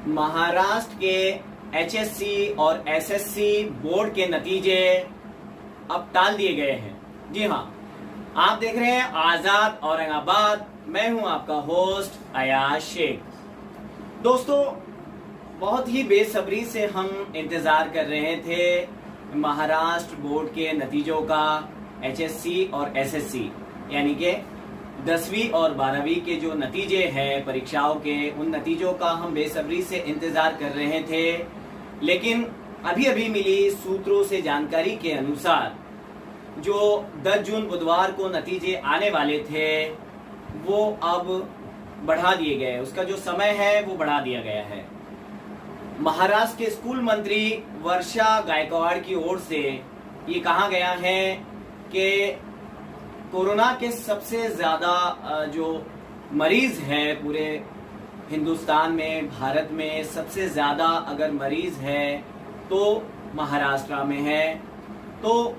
महाराष्ट्र के एचएससी और SSC board के नतीजे अब टाल दिए गए हैं। जी हाँ, आप देख रहे हैं आजाद औरंगाबाद। मैं हूं आपका होस्ट अयाज शेख। दोस्तों, बहुत ही बेसब्री से हम इंतजार कर रहे थे महाराष्ट्र बोर्ड के नतीजों का। एचएससी और एसएससी यानी कि 10वीं और 12वीं के जो नतीजे हैं परीक्षाओं के, उन नतीजों का हम बेसब्री से इंतजार कर रहे थे। लेकिन अभी अभी मिली सूत्रों से जानकारी के अनुसार जो 10 जून बुधवार को नतीजे आने वाले थे वो अब बढ़ा दिए गए। उसका जो समय है वो बढ़ा दिया गया है। महाराष्ट्र के स्कूल मंत्री वर्षा गायकवाड़ की ओर से ये कहा गया है कि कोरोना के सबसे ज्यादा जो मरीज हैं पूरे हिंदुस्तान में, भारत में सबसे ज्यादा अगर मरीज है तो महाराष्ट्र में है। तो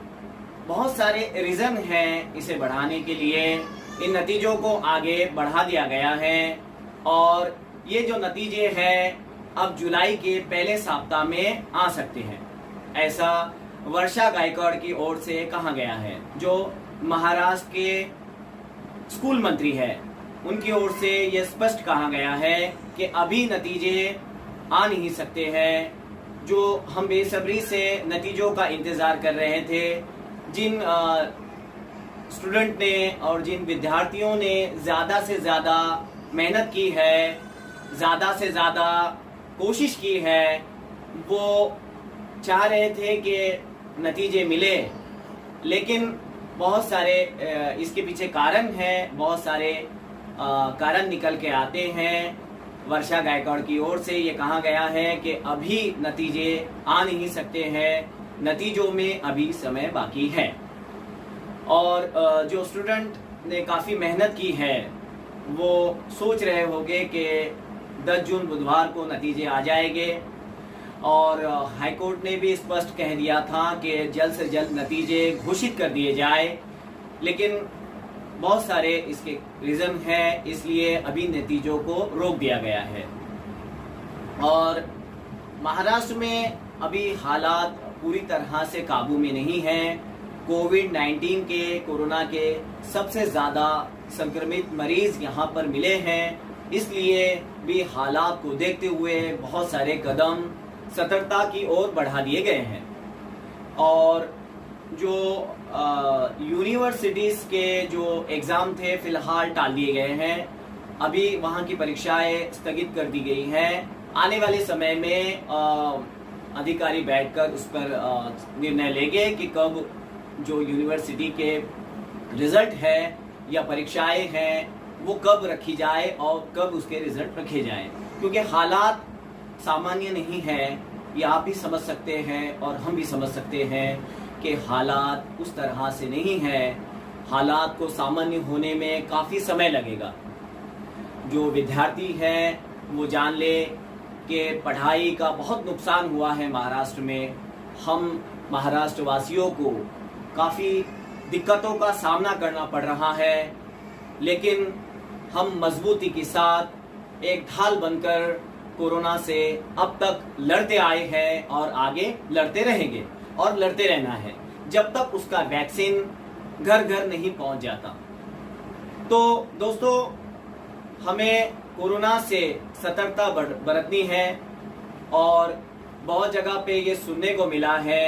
बहुत सारे रीजन हैं इसे बढ़ाने के लिए। इन नतीजों को आगे बढ़ा दिया गया है और ये जो नतीजे हैं अब जुलाई के पहले सप्ताह में आ सकते हैं, ऐसा वर्षा गायकवाड़ की ओर से कहा गया है। जो महाराष्ट्र के स्कूल मंत्री है उनकी ओर से यह स्पष्ट कहा गया है कि अभी नतीजे आ नहीं सकते हैं। जो हम बेसब्री से नतीजों का इंतजार कर रहे थे, जिन स्टूडेंट ने और जिन विद्यार्थियों ने ज़्यादा से ज़्यादा मेहनत की है, ज़्यादा से ज़्यादा कोशिश की है, वो चाह रहे थे कि नतीजे मिले। लेकिन बहुत सारे इसके पीछे कारण हैं, बहुत सारे कारण निकल के आते हैं। वर्षा गायकवाड़ की ओर से ये कहा गया है कि अभी नतीजे आ नहीं सकते हैं, नतीजों में अभी समय बाकी है। और जो स्टूडेंट ने काफ़ी मेहनत की है वो सोच रहे होंगे कि 10 जून बुधवार को नतीजे आ जाएंगे। और हाईकोर्ट ने भी स्पष्ट कह दिया था कि जल्द से जल्द नतीजे घोषित कर दिए जाए। लेकिन बहुत सारे इसके रीज़न हैं, इसलिए अभी नतीजों को रोक दिया गया है। और महाराष्ट्र में अभी हालात पूरी तरह से काबू में नहीं हैं। कोविड-19 के, कोरोना के सबसे ज़्यादा संक्रमित मरीज यहाँ पर मिले हैं, इसलिए भी हालात को देखते हुए बहुत सारे कदम सतर्कता की ओर बढ़ा दिए गए हैं। और जो यूनिवर्सिटीज़ के जो एग्ज़ाम थे फिलहाल टाल दिए गए हैं। अभी वहाँ की परीक्षाएं स्थगित कर दी गई हैं। आने वाले समय में अधिकारी बैठकर उस पर निर्णय लेंगे कि कब जो यूनिवर्सिटी के रिजल्ट है या परीक्षाएं हैं वो कब रखी जाए और कब उसके रिजल्ट रखे जाएं। क्योंकि हालात सामान्य नहीं है, ये आप भी समझ सकते हैं और हम भी समझ सकते हैं कि हालात उस तरह से नहीं है। हालात को सामान्य होने में काफ़ी समय लगेगा। जो विद्यार्थी हैं वो जान ले कि पढ़ाई का बहुत नुकसान हुआ है महाराष्ट्र में। हम महाराष्ट्र वासियों को काफ़ी दिक्कतों का सामना करना पड़ रहा है, लेकिन हम मजबूती के साथ एक ढाल बनकर कोरोना से अब तक लड़ते आए हैं और आगे लड़ते रहेंगे और लड़ते रहना है जब तक उसका वैक्सीन घर घर नहीं पहुंच जाता। तो दोस्तों, हमें कोरोना से सतर्कता बरतनी है। और बहुत जगह पे ये सुनने को मिला है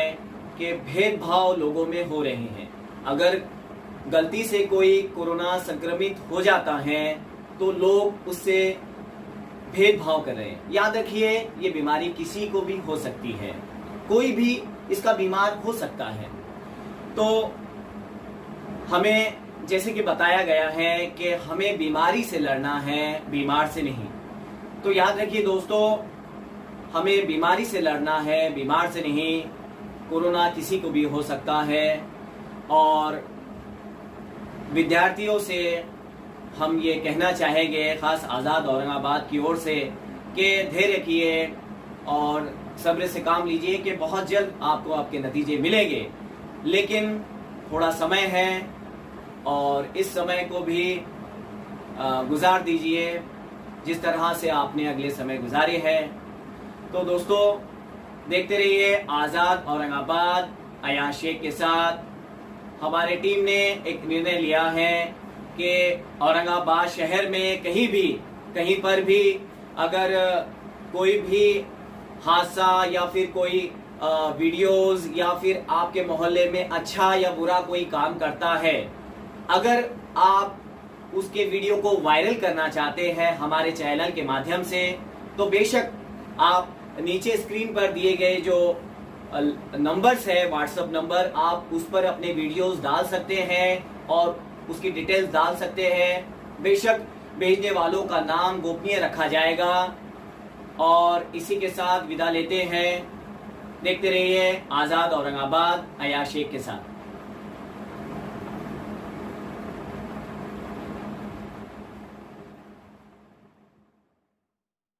कि भेदभाव लोगों में हो रहे हैं। अगर गलती से कोई कोरोना संक्रमित हो जाता है तो लोग उससे भेदभाव कर रहे हैं। याद रखिए, ये बीमारी किसी को भी हो सकती है, कोई भी इसका बीमार हो सकता है। तो हमें जैसे कि बताया गया है कि हमें बीमारी से लड़ना है, बीमार से नहीं। तो याद रखिए दोस्तों, हमें बीमारी से लड़ना है, बीमार से नहीं। कोरोना किसी को भी हो सकता है। और विद्यार्थियों से हम ये कहना चाहेंगे, खास आज़ाद औरंगाबाद की ओर से, कि धैर्य रखिए और सब्र से काम लीजिए कि बहुत जल्द आपको आपके नतीजे मिलेंगे। लेकिन थोड़ा समय है और इस समय को भी गुजार दीजिए जिस तरह से आपने अगले समय गुजारे हैं। तो दोस्तों देखते रहिए आज़ाद औरंगाबाद अयाज शेख के साथ। हमारे टीम ने एक निर्णय लिया है कि औरंगाबाद शहर में कहीं पर भी अगर कोई भी हादसा या फिर कोई वीडियोस या फिर आपके मोहल्ले में अच्छा या बुरा कोई काम करता है, अगर आप उसके वीडियो को वायरल करना चाहते हैं हमारे चैनल के माध्यम से, तो बेशक आप नीचे स्क्रीन पर दिए गए जो नंबर्स है, व्हाट्सएप नंबर, आप उस पर अपने वीडियोस डाल सकते हैं और उसकी डिटेल्स डाल सकते हैं। बेशक भेजने वालों का नाम गोपनीय रखा जाएगा। और इसी के साथ विदा लेते हैं। देखते रहिए आज़ाद औरंगाबाद अयाज शेख के साथ।